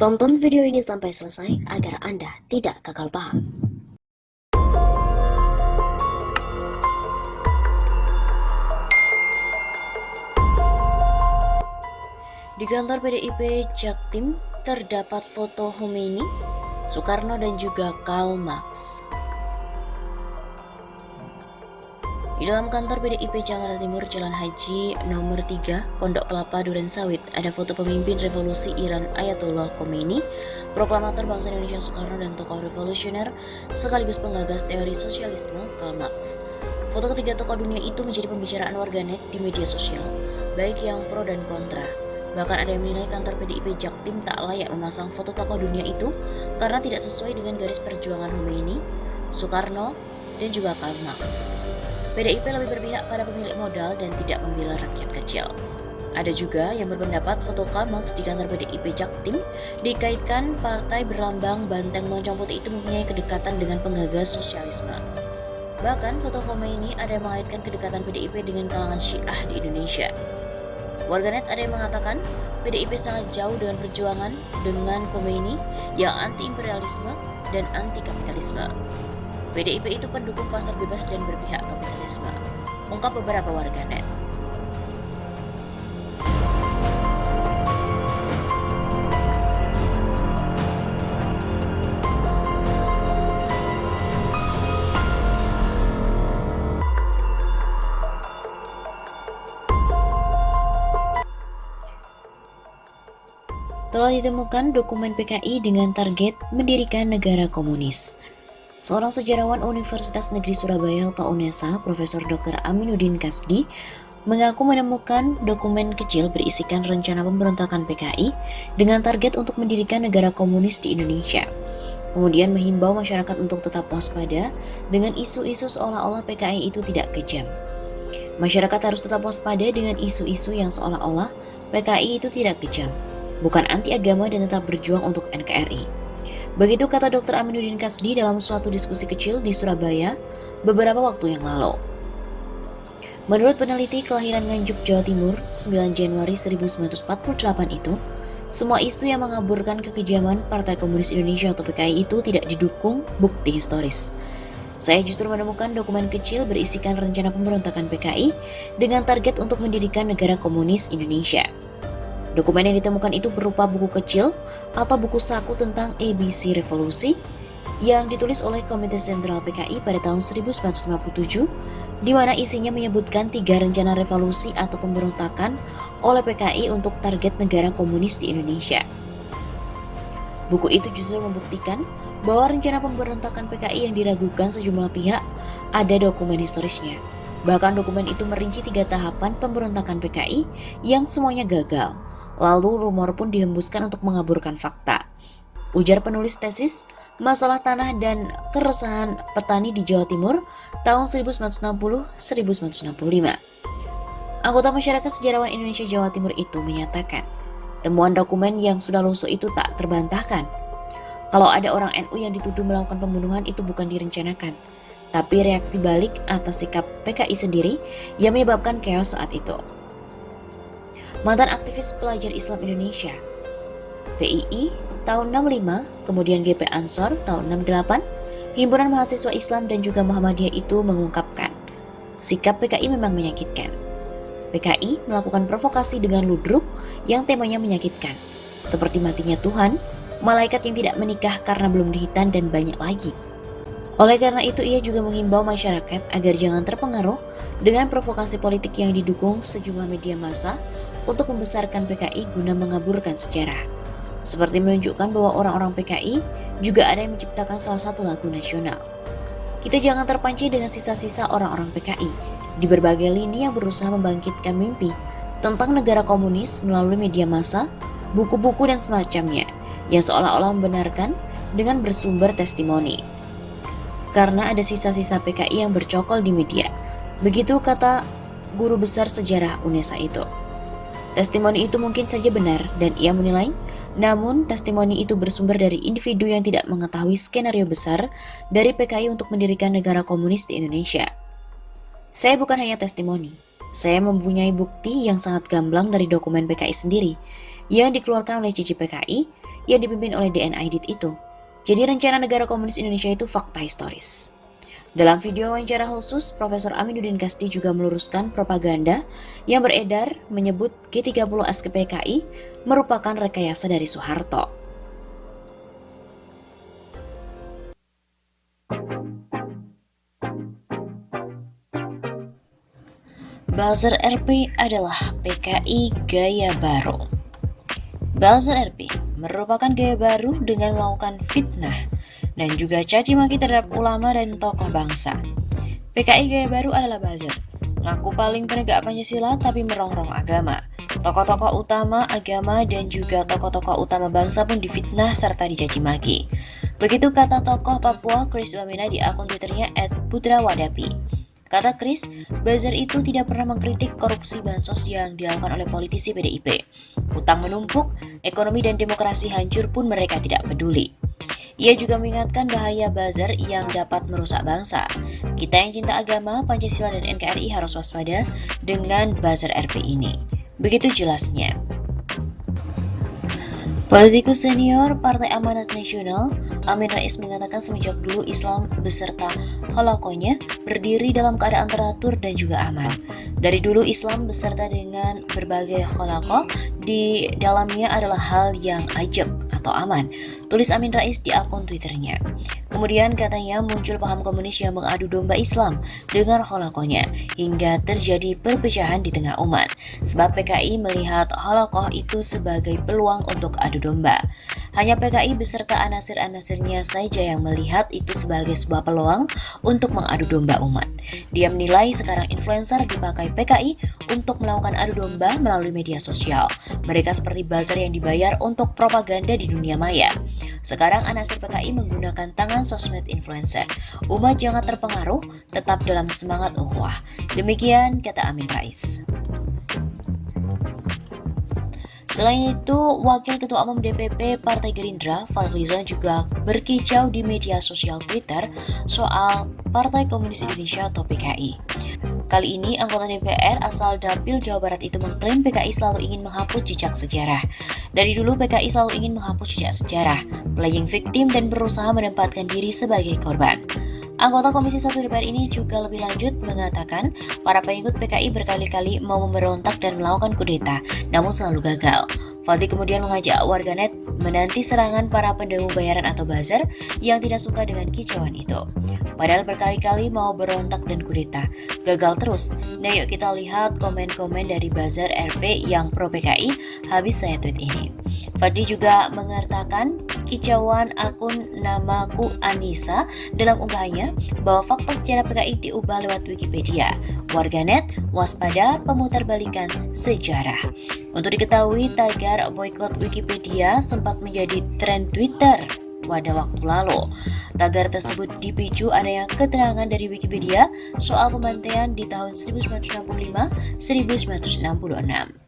Tonton video ini sampai selesai agar Anda tidak gagal paham. Di kantor PDIP Jaktim terdapat foto Khomeini, Soekarno dan juga Karl Marx. Di dalam kantor PDIP Jakarta Timur Jalan Haji nomor 3, Pondok Kelapa, Durensawit, ada foto pemimpin revolusi Iran Ayatollah Khomeini, proklamator bangsa Indonesia Soekarno dan tokoh revolusioner sekaligus penggagas teori sosialisme Karl Marx. Foto ketiga tokoh dunia itu menjadi pembicaraan warganet di media sosial, baik yang pro dan kontra. Bahkan ada yang menilai kantor PDIP Jaktim tak layak memasang foto tokoh dunia itu karena tidak sesuai dengan garis perjuangan Khomeini, Soekarno, dan juga Karl Marx. PDIP lebih berpihak pada pemilik modal dan tidak membela rakyat kecil. Ada juga yang berpendapat foto Karl Marx di kantor PDIP Jaktim dikaitkan partai berlambang banteng lonceng putih itu mempunyai kedekatan dengan penggagas sosialisme. Bahkan foto Khomeini ada yang mengaitkan kedekatan PDIP dengan kalangan Syiah di Indonesia. Warganet ada yang mengatakan PDIP sangat jauh dengan perjuangan dengan Khomeini yang anti-imperialisme dan anti-kapitalisme. PDIP itu pendukung pasar bebas dan berpihak kapitalisme, ungkap beberapa warganet. Telah ditemukan dokumen PKI dengan target mendirikan negara komunis. Seorang sejarawan Universitas Negeri Surabaya atau UNESA, Profesor Dr. Aminuddin Kasdi, mengaku menemukan dokumen kecil berisikan rencana pemberontakan PKI dengan target untuk mendirikan negara komunis di Indonesia. Kemudian menghimbau masyarakat untuk tetap waspada dengan isu-isu seolah-olah PKI itu tidak kejam. Masyarakat harus tetap waspada dengan isu-isu yang seolah-olah PKI itu tidak kejam, bukan anti agama dan tetap berjuang untuk NKRI. Begitu kata Dr. Aminuddin Kasdi dalam suatu diskusi kecil di Surabaya beberapa waktu yang lalu. Menurut peneliti kelahiran Nganjuk, Jawa Timur, 9 Januari 1948 itu, semua isu yang mengaburkan kekejaman Partai Komunis Indonesia atau PKI itu tidak didukung bukti historis. Saya justru menemukan dokumen kecil berisikan rencana pemberontakan PKI dengan target untuk mendirikan negara komunis Indonesia. Dokumen yang ditemukan itu berupa buku kecil atau buku saku tentang ABC Revolusi yang ditulis oleh Komite Sentral PKI pada tahun 1957, di mana isinya menyebutkan 3 rencana revolusi atau pemberontakan oleh PKI untuk target negara komunis di Indonesia. Buku itu justru membuktikan bahwa rencana pemberontakan PKI yang diragukan sejumlah pihak ada dokumen historisnya. Bahkan dokumen itu merinci 3 tahapan pemberontakan PKI yang semuanya gagal. Lalu rumor pun dihembuskan untuk mengaburkan fakta. Ujar penulis tesis Masalah Tanah dan Keresahan Petani di Jawa Timur tahun 1960-1965. Anggota masyarakat sejarawan Indonesia Jawa Timur itu menyatakan, temuan dokumen yang sudah lusuh itu tak terbantahkan. Kalau ada orang NU yang dituduh melakukan pembunuhan itu bukan direncanakan, tapi reaksi balik atas sikap PKI sendiri yang menyebabkan chaos saat itu. Mantan aktivis pelajar Islam Indonesia, PII tahun 65, kemudian GP Ansor tahun 68, Himpunan Mahasiswa Islam dan juga Muhammadiyah itu mengungkapkan, sikap PKI memang menyakitkan. PKI melakukan provokasi dengan ludruk yang temanya menyakitkan, seperti matinya Tuhan, malaikat yang tidak menikah karena belum dihitan dan banyak lagi. Oleh karena itu ia juga mengimbau masyarakat agar jangan terpengaruh dengan provokasi politik yang didukung sejumlah media massa untuk membesarkan PKI guna mengaburkan sejarah. Seperti menunjukkan bahwa orang-orang PKI juga ada yang menciptakan salah satu lagu nasional. Kita jangan terpancing dengan sisa-sisa orang-orang PKI di berbagai lini yang berusaha membangkitkan mimpi tentang negara komunis melalui media massa, buku-buku dan semacamnya yang seolah-olah membenarkan dengan bersumber testimoni. Karena ada sisa-sisa PKI yang bercokol di media. Begitu kata guru besar sejarah UNESA itu. Testimoni itu mungkin saja benar dan ia menilai, namun testimoni itu bersumber dari individu yang tidak mengetahui skenario besar dari PKI untuk mendirikan negara komunis di Indonesia. Saya bukan hanya testimoni, saya mempunyai bukti yang sangat gamblang dari dokumen PKI sendiri yang dikeluarkan oleh CC PKI yang dipimpin oleh DN Aidit itu. Jadi rencana negara komunis Indonesia itu fakta historis. Dalam video wawancara khusus, Profesor Aminuddin Kasdi juga meluruskan propaganda yang beredar menyebut G30 SKPKI merupakan rekayasa dari Soeharto. Buzzer RP adalah PKI gaya baru. Buzzer RP merupakan gaya baru dengan melakukan fitnah dan juga caci maki terhadap ulama dan tokoh bangsa. PKI gaya baru adalah buzzer, ngaku paling penegak Pancasila tapi merongrong agama. Tokoh-tokoh utama agama dan juga tokoh-tokoh utama bangsa pun difitnah serta dicaci maki. Begitu kata tokoh Papua Chris Wamena di akun Twitternya @putrawadapi. Kata Chris, buzzer itu tidak pernah mengkritik korupsi bansos yang dilakukan oleh politisi PDIP. Utang menumpuk, ekonomi dan demokrasi hancur pun mereka tidak peduli. Ia juga mengingatkan bahaya buzzer yang dapat merusak bangsa. Kita yang cinta agama, Pancasila dan NKRI harus waspada dengan buzzer RP ini. Begitu jelasnya. Politikus senior Partai Amanat Nasional, Amin Rais mengatakan semenjak dulu Islam beserta halakohnya berdiri dalam keadaan teratur dan juga aman. Dari dulu Islam beserta dengan berbagai halakoh di dalamnya adalah hal yang ajak atau aman, tulis Amin Rais di akun Twitternya. Kemudian katanya muncul paham komunis yang mengadu domba Islam dengan halakohnya hingga terjadi perpecahan di tengah umat. Sebab PKI melihat halakoh itu sebagai peluang untuk adu domba. Hanya PKI beserta anasir-anasirnya saja yang melihat itu sebagai sebuah peluang untuk mengadu domba umat. Dia menilai sekarang influencer dipakai PKI untuk melakukan adu domba melalui media sosial. Mereka seperti buzzer yang dibayar untuk propaganda di dunia maya. Sekarang anasir PKI menggunakan tangan sosmed influencer. Umat jangan terpengaruh, tetap dalam semangat ukhuwah. Demikian kata Amin Rais. Selain itu, Wakil Ketua Umum DPP Partai Gerindra, Fadlizon juga berkicau di media sosial Twitter soal Partai Komunis Indonesia atau PKI. Kali ini, anggota DPR asal Dapil Jawa Barat itu mengklaim PKI selalu ingin menghapus jejak sejarah. Dari dulu PKI selalu ingin menghapus jejak sejarah, playing victim dan berusaha menempatkan diri sebagai korban. Anggota Komisi 1 DPR ini juga lebih lanjut mengatakan para pengikut PKI berkali-kali mau memberontak dan melakukan kudeta, namun selalu gagal. Fadli kemudian mengajak warganet menanti serangan para pendahulu bayaran atau buzzer yang tidak suka dengan kicauan itu. Padahal berkali-kali mau berontak dan kudeta, gagal terus. Nah yuk kita lihat komen-komen dari buzzer RP yang pro PKI habis saya tweet ini. Fadli juga mengatakan kicauan akun namaku Anissa dalam unggahannya bahwa fakta sejarah PKI diubah lewat Wikipedia. Warganet waspada pemutarbalikan sejarah. Untuk diketahui, tagar boykot Wikipedia sempat menjadi tren Twitter pada waktu lalu. Tagar tersebut dipicu adanya keterangan dari Wikipedia soal pembantaian di tahun 1965-1966.